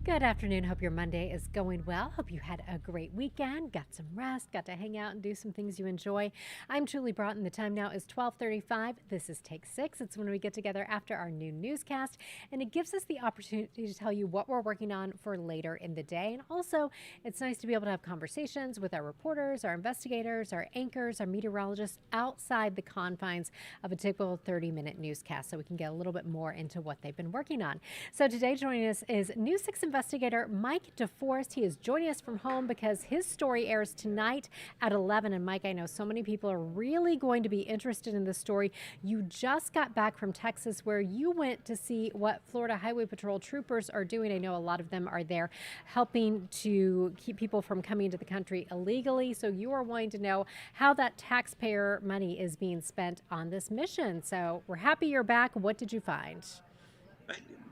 Good afternoon. Hope your Monday is going well. Hope you had a great weekend, got some rest, got to hang out and do some things you enjoy. I'm Julie Broughton. The time now is 12:35. This is Take 6. It's when we get together after our new newscast, and it gives us the opportunity to tell you what we're working on for later in the day. And also, it's nice to be able to have conversations with our reporters, our investigators, our anchors, our meteorologists outside the confines of a typical 30-minute newscast so we can get a little bit more into what they've been working on. So today joining us is News 6 investigator Mike Deforest. He is joining us from home because his story airs tonight at 11. And Mike, I know so many people are really going to be interested in this story. You just got back from Texas where you went to see what Florida Highway Patrol troopers are doing. I know a lot of them are there helping to keep people from coming into the country illegally. So you are wanting to know how that taxpayer money is being spent on this mission. So we're happy you're back. What did you find?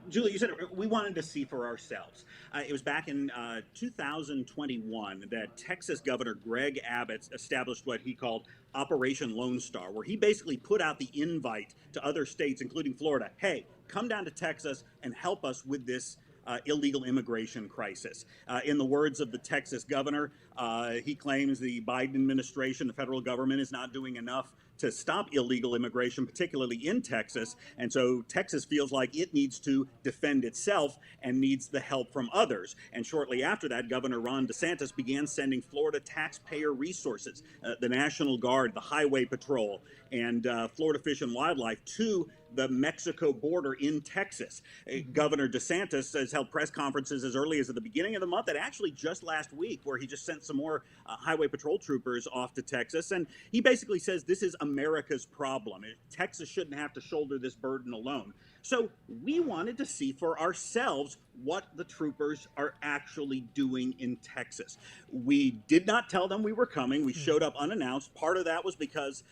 Julie, you said we wanted to see for ourselves. It was back in 2021 that Texas Governor Greg Abbott established what he called Operation Lone Star, where he basically put out the invite to other states, including Florida. Hey, come down to Texas and help us with this illegal immigration crisis. In the words of the Texas governor, he claims the Biden administration, the federal government, is not doing enough to stop illegal immigration, particularly in Texas. And so Texas feels like it needs to defend itself and needs the help from others. And shortly after that, Governor Ron DeSantis began sending Florida taxpayer resources, the National Guard, the Highway Patrol, and Florida Fish and Wildlife to the Mexico border in Texas. Governor DeSantis has held press conferences as early as at the beginning of the month and actually just last week, where he just sent some more Highway Patrol troopers off to Texas. And he basically says this is America's problem. Texas shouldn't have to shoulder this burden alone. So we wanted to see for ourselves what the troopers are actually doing in Texas. We did not tell them we were coming. We showed up unannounced. Part of that was because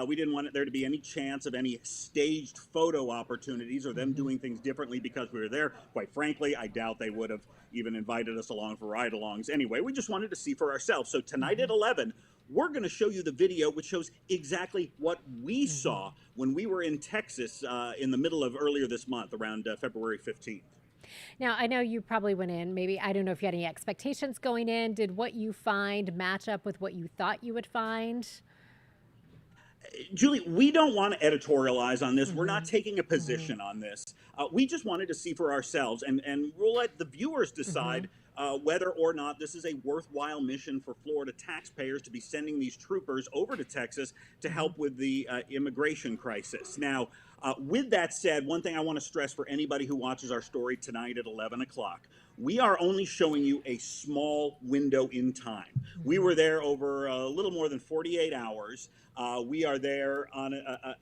we didn't want there to be any chance of any staged photo opportunities or them doing things differently because we were there. Quite frankly, I doubt they would have even invited us along for ride-alongs. Anyway, we just wanted to see for ourselves. So tonight at 11, we're going to show you the video which shows exactly what we saw when we were in Texas in the middle of earlier this month, around February 15th. Now, I know you probably went in, maybe, I don't know if you had any expectations going in. Did what you find match up with what you thought you would find? Julie, we don't want to editorialize on this. We're not taking a position on this. We just wanted to see for ourselves, and we'll let the viewers decide whether or not this is a worthwhile mission for Florida taxpayers to be sending these troopers over to Texas to help with the immigration crisis. Now, with that said, one thing I want to stress for anybody who watches our story tonight at 11 o'clock, we are only showing you a small window in time. We were there over a little more than 48 hours. We are there on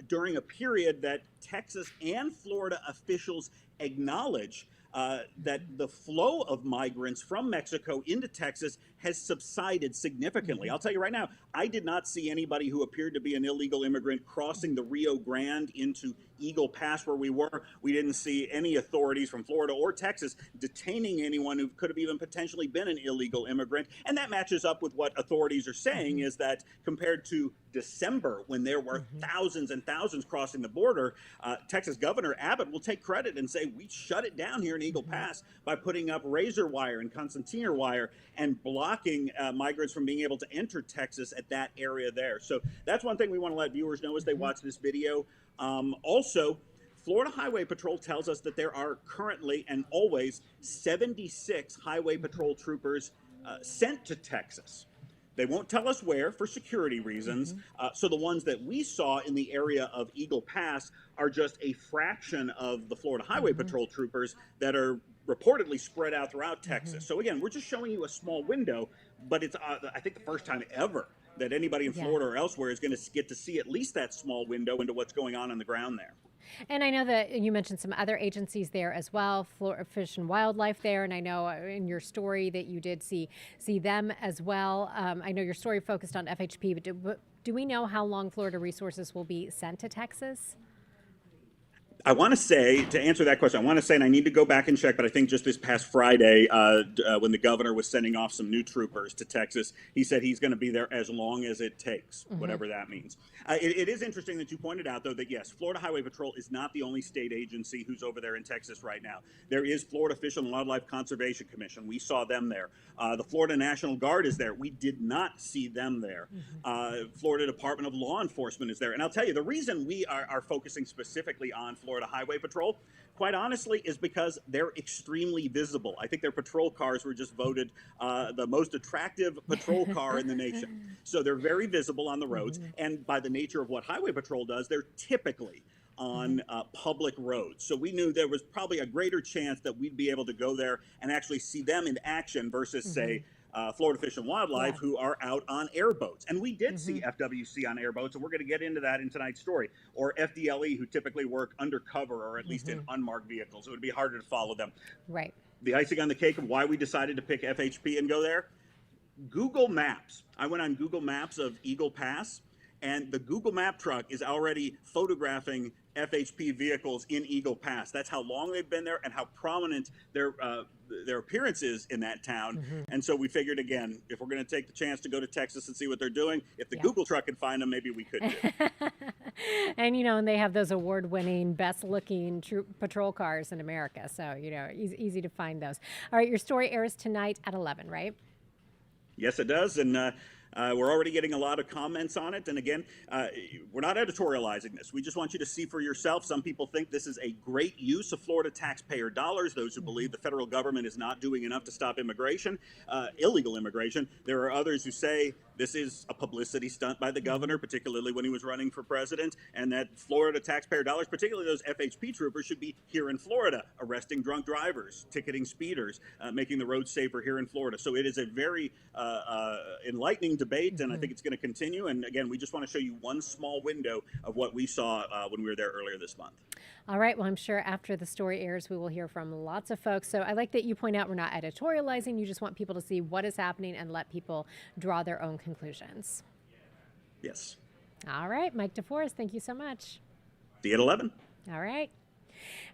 during a period that Texas and Florida officials acknowledge that the flow of migrants from Mexico into Texas has subsided significantly. I'll tell you right now, I did not see anybody who appeared to be an illegal immigrant crossing the Rio Grande into Eagle Pass where we were. We didn't see any authorities from Florida or Texas detaining anyone who could have even potentially been an illegal immigrant. And that matches up with what authorities are saying, is that compared to December, when there were thousands and thousands crossing the border, Texas Governor Abbott will take credit and say, we shut it down here in Eagle Pass by putting up razor wire and concertina wire and blocking migrants from being able to enter Texas at that area there. So that's one thing we want to let viewers know as they watch this video. Also, Florida Highway Patrol tells us that there are currently and always 76 Highway Patrol troopers sent to Texas. They won't tell us where for security reasons. So the ones that we saw in the area of Eagle Pass are just a fraction of the Florida Highway Patrol troopers that are reportedly spread out throughout Texas. So again, we're just showing you a small window, but it's I think the first time ever that anybody in Florida or elsewhere is going to get to see at least that small window into what's going on the ground there. And I know that you mentioned some other agencies there as well, Florida Fish and Wildlife there, and I know in your story that you did see them as well. I know your story focused on FHP, but do we know how long Florida resources will be sent to Texas? I want to say, to answer that question, I want to say, and I need to go back and check, but I think just this past Friday, when the governor was sending off some new troopers to Texas, he said he's going to be there as long as it takes, Mm-hmm. whatever that means. It is interesting that you pointed out, though, that yes, Florida Highway Patrol is not the only state agency who's over there in Texas right now. There is Florida Fish and Wildlife Conservation Commission. We saw them there. The Florida National Guard is there. We did not see them there. Florida Department of Law Enforcement is there. And I'll tell you, the reason we are focusing specifically on Florida Highway Patrol, quite honestly, is because they're extremely visible. I think their patrol cars were just voted the most attractive patrol car in the nation. So they're very visible on the roads. And by the nature of what Highway Patrol does, they're typically on public roads. So we knew there was probably a greater chance that we'd be able to go there and actually see them in action versus, say, Florida Fish and Wildlife, Yeah. who are out on airboats. And we did see FWC on airboats, and we're going to get into that in tonight's story. Or FDLE, who typically work undercover or at least in unmarked vehicles. It would be harder to follow them. Right. The icing on the cake of why we decided to pick FHP and go there, Google Maps. I went on Google Maps of Eagle Pass, and the Google Map truck is already photographing FHP vehicles in Eagle Pass. That's how long they've been there and how prominent their appearance is in that town. And so we figured, again, if we're going to take the chance to go to Texas and see what they're doing, if the Google truck can find them, maybe we could too. And, and they have those award-winning, best-looking patrol cars in America. So, easy to find those. All right, your story airs tonight at 11, right? Yes, it does. And we're already getting a lot of comments on it. And again, we're not editorializing this. We just want you to see for yourself. Some people think this is a great use of Florida taxpayer dollars, those who believe the federal government is not doing enough to stop immigration, illegal immigration. There are others who say this is a publicity stunt by the governor, particularly when he was running for president, and that Florida taxpayer dollars, particularly those FHP troopers, should be here in Florida, arresting drunk drivers, ticketing speeders, making the roads safer here in Florida. So it is a very enlightening debate, and I think it's going to continue. And again, we just want to show you one small window of what we saw when we were there earlier this month. All right. Well, I'm sure after the story airs, we will hear from lots of folks. So I like that you point out we're not editorializing. You just want people to see what is happening and let people draw their own conclusions. Yes. All right. Mike Deforest, thank you so much. See you at 11. All right.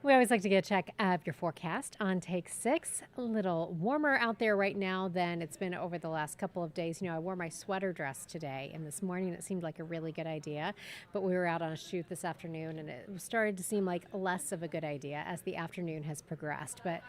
We always like to get a check of your forecast on Take 6. A little warmer out there right now than it's been over the last couple of days. I wore my sweater dress today, and this morning it seemed like a really good idea. But we were out on a shoot this afternoon, and it started to seem like less of a good idea as the afternoon has progressed. But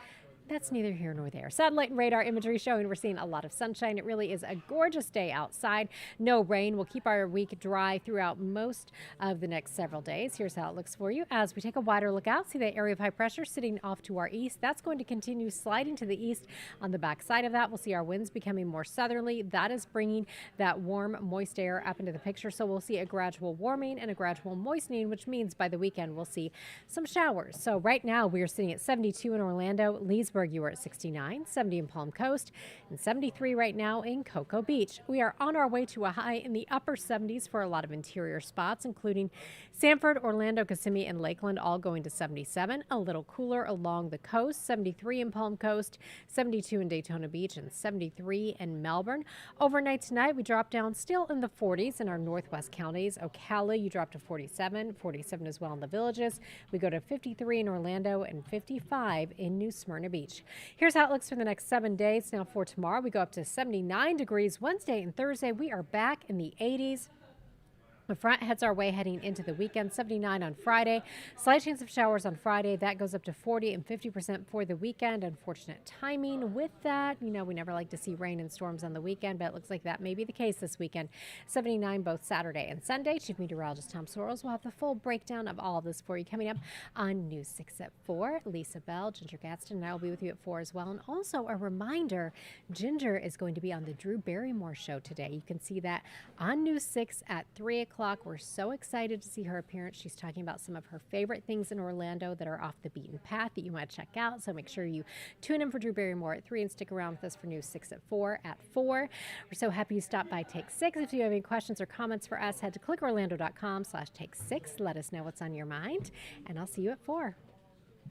that's neither here nor there. Satellite and radar imagery showing we're seeing a lot of sunshine. It really is a gorgeous day outside. No rain. We'll keep our week dry throughout most of the next several days. Here's how it looks for you as we take a wider look out. See that area of high pressure sitting off to our east. That's going to continue sliding to the east. On the back side of that, we'll see our winds becoming more southerly. That is bringing that warm, moist air up into the picture. So we'll see a gradual warming and a gradual moistening, which means by the weekend we'll see some showers. So right now we are sitting at 72 in Orlando. Leesburg, you are at 69, 70 in Palm Coast, and 73 right now in Cocoa Beach. We are on our way to a high in the upper 70s for a lot of interior spots, including Sanford, Orlando, Kissimmee, and Lakeland, all going to 77. A little cooler along the coast, 73 in Palm Coast, 72 in Daytona Beach, and 73 in Melbourne. Overnight tonight, we drop down still in the 40s in our northwest counties. Ocala, you drop to 47, 47 as well in the Villages. We go to 53 in Orlando and 55 in New Smyrna Beach. Here's how it looks for the next 7 days. Now for tomorrow, we go up to 79 degrees. Wednesday and Thursday, we are back in the 80s. The front heads our way heading into the weekend, 79 on Friday. Slight chance of showers on Friday. That goes up to 40 and 50% for the weekend. Unfortunate timing with that. We never like to see rain and storms on the weekend, but it looks like that may be the case this weekend. 79 both Saturday and Sunday. Chief Meteorologist Tom Sorrells will have the full breakdown of all of this for you coming up on News 6 at 4. Lisa Bell, Ginger Gadsden, and I will be with you at 4 as well. And also a reminder, Ginger is going to be on the Drew Barrymore show today. You can see that on News 6 at 3 o'clock. We're so excited to see her appearance. She's talking about some of her favorite things in Orlando that are off the beaten path that you want to check out. So make sure you tune in for Drew Barrymore at 3 and stick around with us for News 6 at 4 at 4. We're so happy you stopped by Take 6. If you have any questions or comments for us, head to clickorlando.com/take6. Let us know what's on your mind, and I'll see you at 4.